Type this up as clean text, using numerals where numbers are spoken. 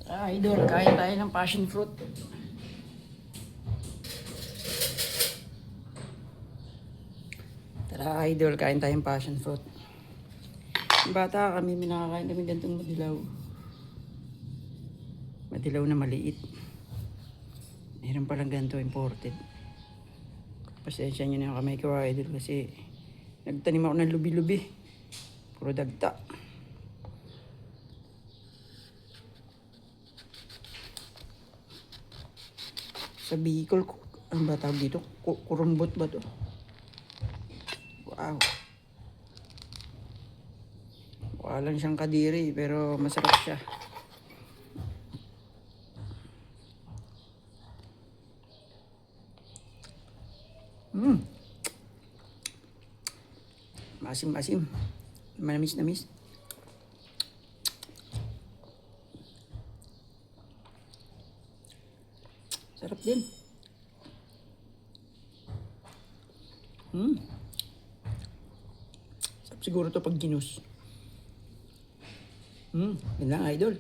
Idol, kain tayo ng passion fruit. Tara idol, kain tayong passion fruit. Yung bata kami, minakakain kami gantong madilaw. Madilaw na maliit. Meron palang ganito, imported. Pasensya nyo na yung kamay ko idol kasi nagtanim ako ng lubi-lubi. Puro dagta. Sa Bicol, ano ba tawag dito? Kurumbot ba to? Wow. Wala lang siyang kadiri pero masarap siya. Masim-masim. Manamis-namis. Sarap din. Sarap siguro to pag ginus. Yan lang idol.